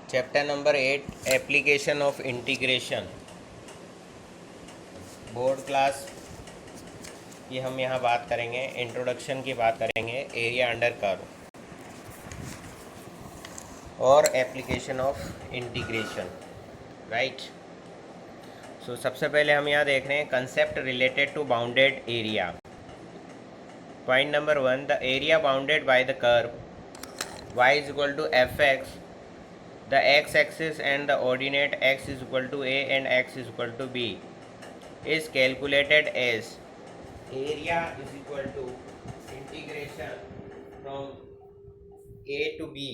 Chapter number 8 application of integration board class की हम यहाँ बात करेंगे। इंट्रोडक्शन की बात करेंगे, एरिया अंडर कर्व और application of integration. Right. So सबसे पहले हम यहाँ देख रहे हैं concept related to bounded area. Point number 1, the area bounded by the curve y is equal to f x, the x-axis and the ordinate x is equal to a and x is equal to b is calculated as area is equal to integration from a to b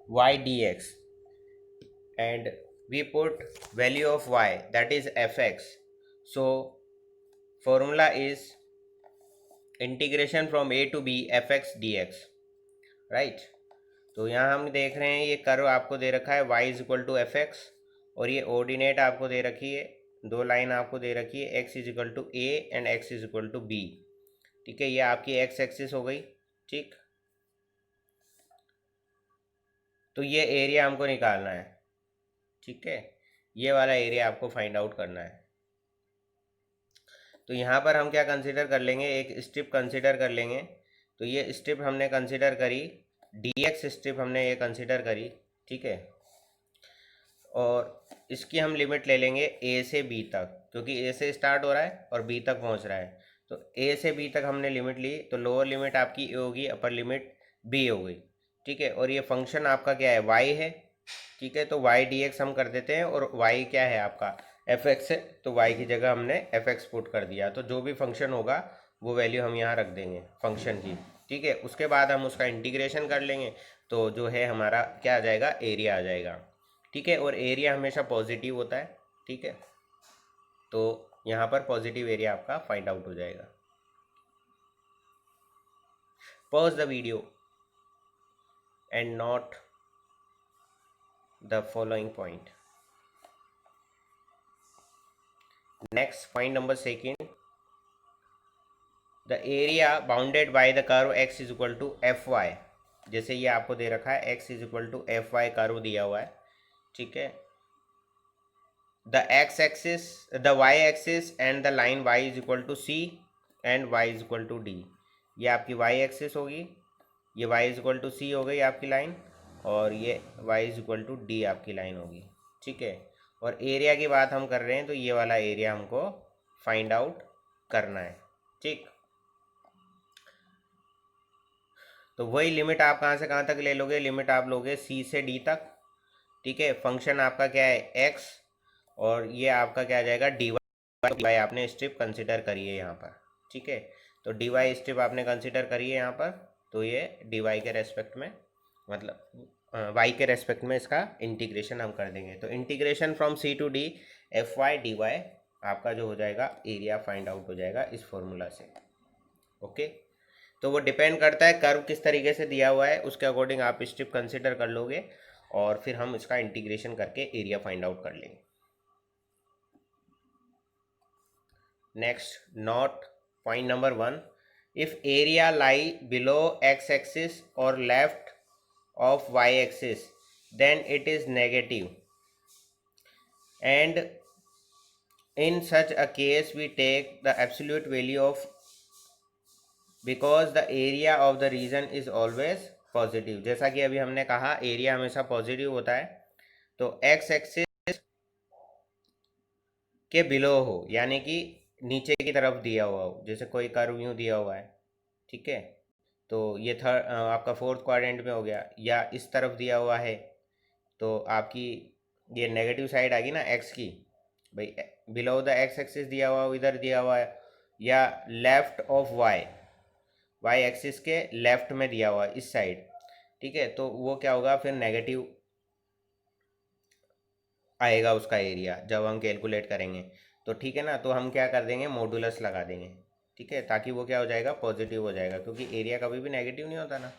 y dx, and we put value of y, that is fx. So formula is integration from a to b fx dx. right. तो यहाँ हम देख रहे हैं ये curve आपको दे रखा है y is equal to f x, और ये ऑर्डिनेट आपको दे रखी है, दो लाइन आपको दे रखी है, x is equal to a and x is equal to b. ठीक है, ये आपकी x एक्सिस हो गई। ठीक, तो ये एरिया हमको निकालना है। ठीक है, ये वाला एरिया आपको फाइंड आउट करना है। तो यहाँ पर हम क्या कंसिडर कर लेंगे, एक स्ट्रिप कंसिडर कर लेंगे। तो ये स्ट्रिप हमने कंसिडर करी, dx स्ट्रिप हमने ये कंसिडर करी। ठीक है, और इसकी हम लिमिट ले लेंगे a से b तक, क्योंकि a से स्टार्ट हो रहा है और b तक पहुंच रहा है। तो a से b तक हमने लिमिट ली, तो लोअर लिमिट आपकी a होगी, अपर लिमिट b हो गई। ठीक है, और ये फंक्शन आपका क्या है, y है। ठीक है, तो y dx हम कर देते हैं, और y क्या है आपका fx है, तो y की जगह हमने fx पुट कर दिया। तो जो भी फंक्शन होगा वो वैल्यू हम यहाँ रख देंगे फंक्शन की। ठीक है, उसके बाद हम उसका इंटीग्रेशन कर लेंगे, तो जो है हमारा क्या आ जाएगा, एरिया आ जाएगा। ठीक है, और एरिया हमेशा पॉजिटिव होता है। ठीक है, तो यहाँ पर पॉजिटिव एरिया आपका फाइंड आउट हो जाएगा। Pause the video and note the following point. Next point number second, the area bounded by the curve x is equal to f y. जैसे ये आपको दे रखा है x is equal to f y curve दिया हुआ है। ठीक है, the x axis, the y axis and the line y is equal to c and y is equal to d। ये आपकी y एक्सिस होगी, ये y is equal to c हो गई आपकी लाइन, और ये y is equal to d आपकी लाइन होगी। ठीक है, और एरिया की बात हम कर रहे हैं, तो ये वाला एरिया हमको फाइंड आउट करना है। ठीक, तो वही लिमिट आप कहाँ से कहाँ तक ले लोगे, लिमिट आप लोगे c से d तक। ठीक है, फंक्शन आपका क्या है x, और ये आपका क्या आ जाएगा dy। आपने स्ट्रिप कंसिडर करी है यहाँ पर। ठीक है, तो dy स्ट्रिप आपने कंसिडर करी है यहाँ पर, तो ये dy के रेस्पेक्ट में, मतलब y के रेस्पेक्ट में इसका इंटीग्रेशन हम कर देंगे। तो integration from c to d f y d y आपका जो हो जाएगा, एरिया फाइंड आउट हो जाएगा इस फॉर्मूला से। ओके, तो वो डिपेंड करता है कर्व किस तरीके से दिया हुआ है, उसके अकॉर्डिंग आप स्ट्रिप कंसिडर कर लोगे, और फिर हम इसका इंटीग्रेशन करके एरिया फाइंड आउट कर लेंगे। Next, note point number 1, if area lie below x axis और left of y axis then it is negative, and in such a case we take the absolute value of, because the area of the region is always positive। जैसा कि अभी हमने कहा area हमेशा positive होता है, तो x एक्सिस के बिलो हो, यानी कि नीचे की तरफ दिया हुआ हो, जैसे कोई कर्व यूँ दिया हुआ है। ठीक है, तो ये आपका फोर्थ क्वाड्रेंट में हो गया, या इस तरफ दिया हुआ है, तो आपकी ये नेगेटिव साइड आ गई ना एक्स की। भाई बिलो द एक्स एक्सिस दिया हुआ इधर दिया हुआ है, या लेफ्ट ऑफ वाई एक्सिस के लेफ्ट में दिया हुआ इस साइड। ठीक है, तो वो क्या होगा, फिर नेगेटिव आएगा उसका एरिया जब हम कैलकुलेट करेंगे। तो ठीक है ना, तो हम क्या कर देंगे, मॉडुलस लगा देंगे। ठीक है, ताकि वो क्या हो जाएगा, पॉजिटिव हो जाएगा, क्योंकि एरिया कभी भी नेगेटिव नहीं होता ना।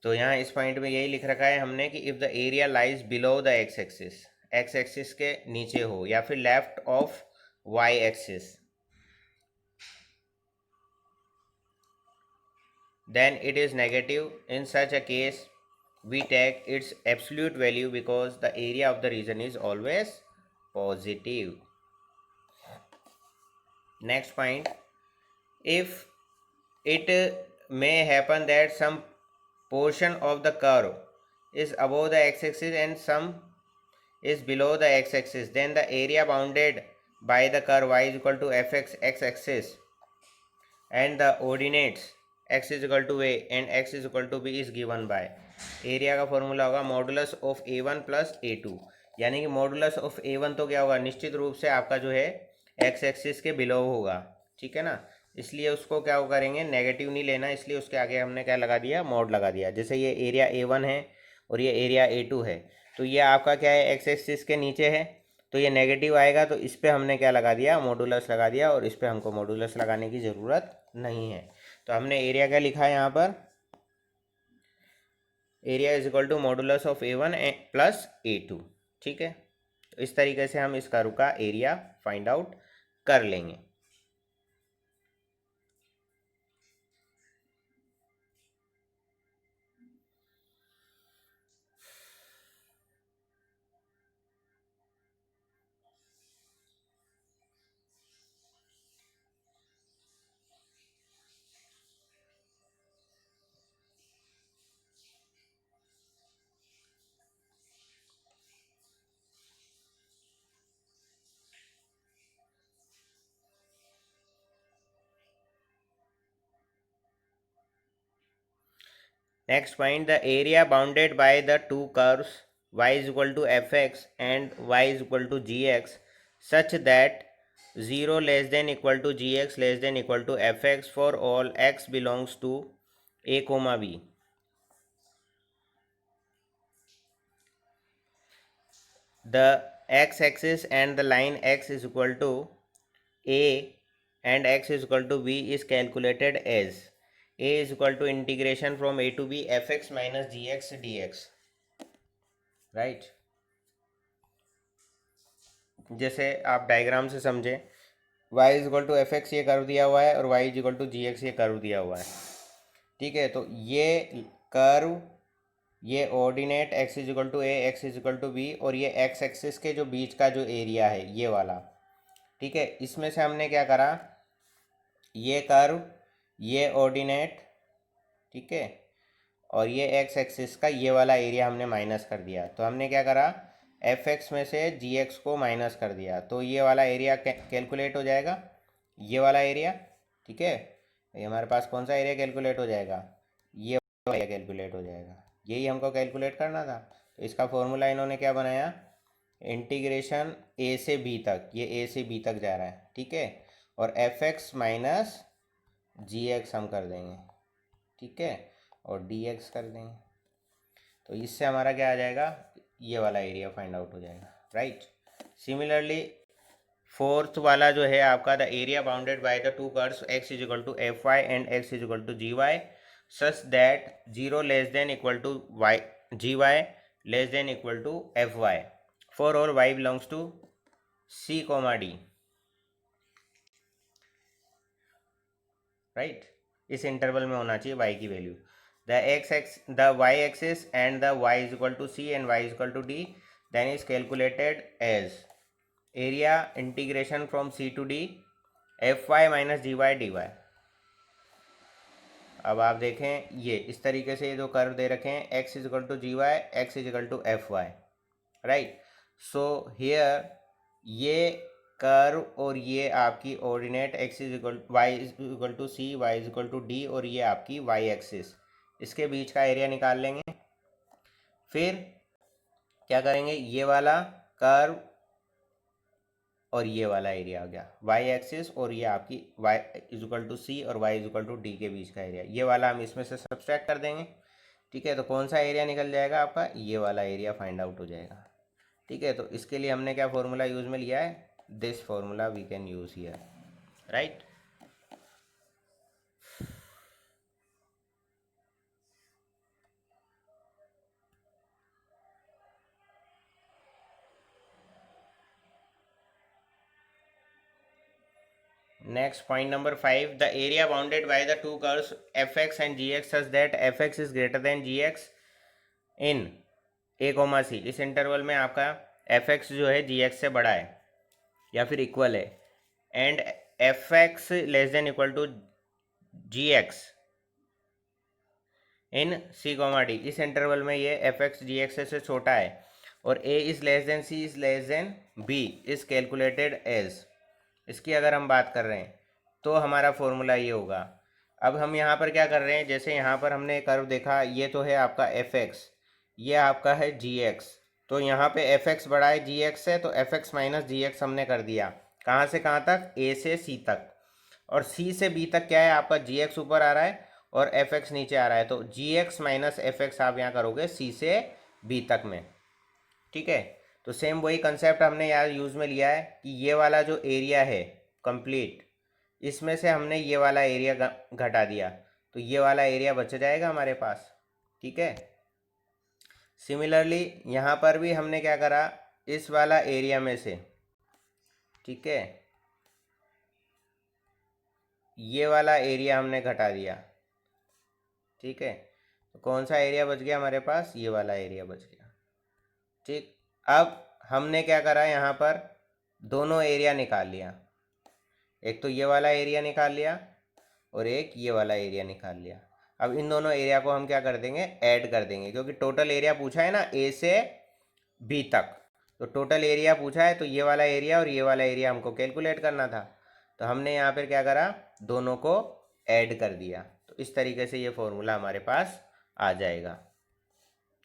तो यहाँ इस पॉइंट में यही लिख रखा है हमने कि if the area lies below the x axis के नीचे हो, या फिर left of y axis, then it is negative. In such a case we take its absolute value because the area of the region is always positive. Next point, if it may happen that some portion of the curve is above the x-axis and some is below the x-axis, then the area bounded by the curve y is equal to fx x-axis and the ordinates x is equal to a and x is equal to b is given by, area का formula होगा modulus of a one plus a two, यानी कि modulus of a one तो क्या होगा, निश्चित रूप से आपका जो है एक्स एक्सिस के बिलो होगा, ठीक है ना, इसलिए उसको क्या करेंगे, नेगेटिव नहीं लेना, इसलिए उसके आगे हमने क्या लगा दिया, मॉड लगा दिया। जैसे ये एरिया ए वन है और ये एरिया ए टू है, तो ये आपका क्या है, एक्स एक्सिस के नीचे है, तो ये नेगेटिव आएगा, तो इस पर हमने क्या लगा दिया, मॉडुलस लगा दिया, और इस पर हमको मॉडुलस लगाने की ज़रूरत नहीं है। तो हमने एरिया क्या लिखा है यहाँ पर, area is equal to modulus of a one plus a two, ठीक है। तो इस तरीके से हम इस कर्व का एरिया फाइंड आउट कर लेंगे। Next point, the area bounded by the two curves y is equal to fx and y is equal to gx such that 0 less than equal to gx less than equal to fx for all x belongs to a comma b. The x-axis and the line x is equal to a and x is equal to b is calculated as a is equal to integration from a to b fx minus gx dx, right। जैसे आप diagram से समझें, y is equal to f x ये curve दिया हुआ है और y is equal to g x ये कर्व दिया हुआ है, ठीक है। तो ये कर्व, ये ordinate x is equal to a, x is equal to b, और ये x एक्सिस के जो बीच का जो एरिया है ये वाला, ठीक है। इसमें से हमने क्या करा, ये कर्व, ये ऑर्डिनेट, ठीक है, और ये x एक्सिस का ये वाला एरिया हमने माइनस कर दिया। तो हमने क्या करा, एफ एक्स में से जी एक्स को माइनस कर दिया, तो ये वाला एरिया कैलकुलेट हो जाएगा, ये वाला एरिया, ठीक है। ये हमारे पास कौन सा एरिया कैलकुलेट हो जाएगा, ये वाला एरिया कैलकुलेट हो जाएगा, यही हमको कैलकुलेट करना था। तो इसका फॉर्मूला इन्होंने क्या बनाया, इंटीग्रेशन ए से बी तक, ये ए से बी तक जा रहा है, ठीक है, और एफ एक्स माइनस जी एक्स हम कर देंगे, ठीक है, और डी एक्स कर देंगे। तो इससे हमारा क्या आ जाएगा, ये वाला एरिया फाइंड आउट हो जाएगा, राइट। सिमिलरली फोर्थ वाला जो है आपका, the area bounded by the two curves x is equal to f y and x is equal to g y such that 0 less than equal to y g y less than equal to f y for all y belongs to c comma d, right. इस interval में होना चाहिए y की value, the y axis and the y is equal to c and y is equal to d then is calculated as area integration from c to d fy minus dy dy। अब आप देखें, ये इस तरीके से ये जो curve दे रखे हैं, x is equal to g y, x is equal to f y, right. So here ये कर्व और ये आपकी ordinate x is equal y is equal to c, y is equal to d, और ये आपकी y axis, इसके बीच का area निकाल लेंगे। फिर क्या करेंगे, ये वाला कर्व और ये वाला एरिया आ गया y एक्सिस, और ये आपकी y is equal to c और y is equal to d के बीच का एरिया, ये वाला हम इसमें से सब्सट्रैक्ट कर देंगे, ठीक है। तो कौन सा एरिया निकल जाएगा आपका, ये वाला एरिया फाइंड आउट हो जाएगा, ठीक है। तो इसके लिए हमने क्या फॉर्मूला यूज़ में लिया है, this formula we can use here, right. Next, point number 5, the area bounded by the two curves fx and gx such that fx is greater than gx in a comma c, इस interval में आपका F x जो है जी x से बड़ा है या फिर इक्वल है, and f x less than equal to g x in c comma d, इस इंटरवल में ये एफ एक्स जी एक्स से छोटा है, और a is less than c is less than b is calculated as, इसकी अगर हम बात कर रहे हैं तो हमारा फॉर्मूला ये होगा। अब हम यहाँ पर क्या कर रहे हैं, जैसे यहाँ पर हमने कर्व देखा, ये तो है आपका एफ एक्स, ये आपका है जी एक्स, तो यहाँ पे एफ एक्स बड़ा है जी एक्स से, तो एफ एक्स माइनस जी एक्स हमने कर दिया, कहाँ से कहाँ तक, ए से सी तक, और सी से बी तक क्या है आपका, जी एक्स ऊपर आ रहा है और एफ एक्स नीचे आ रहा है, तो जी एक्स माइनस एफ एक्स आप यहाँ करोगे सी से बी तक में, ठीक है। तो सेम वही कंसेप्ट हमने यहाँ यूज़ में लिया है कि ये वाला जो एरिया है कंप्लीट, इसमें से हमने ये वाला एरिया घटा दिया, तो ये वाला एरिया बच जाएगा हमारे पास, ठीक है। सिमिलरली यहाँ पर भी हमने क्या करा, इस वाला एरिया में से, ठीक है, ये वाला एरिया हमने घटा दिया, ठीक है। तो कौन सा एरिया बच गया हमारे पास, ये वाला एरिया बच गया, ठीक। अब हमने क्या करा, यहाँ पर दोनों एरिया निकाल लिया, एक तो ये वाला एरिया निकाल लिया और एक ये वाला एरिया निकाल लिया। अब इन दोनों एरिया को हम क्या कर देंगे, ऐड कर देंगे, क्योंकि टोटल एरिया पूछा है ना ए से बी तक, तो टोटल एरिया पूछा है, तो ये वाला एरिया और ये वाला एरिया हमको कैलकुलेट करना था, तो हमने यहाँ पर क्या करा, दोनों को ऐड कर दिया, तो इस तरीके से ये फॉर्मूला हमारे पास आ जाएगा,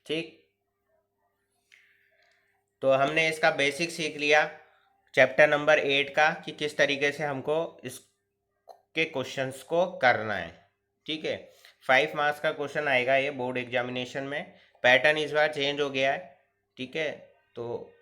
ठीक। तो हमने इसका बेसिक सीख लिया चैप्टर नंबर 8 का, कि किस तरीके से हमको इसके क्वेश्चंस को करना है, ठीक है। 5 मार्क्स का क्वेश्चन आएगा ये बोर्ड एग्जामिनेशन में, पैटर्न इस बार चेंज हो गया है, ठीक है। तो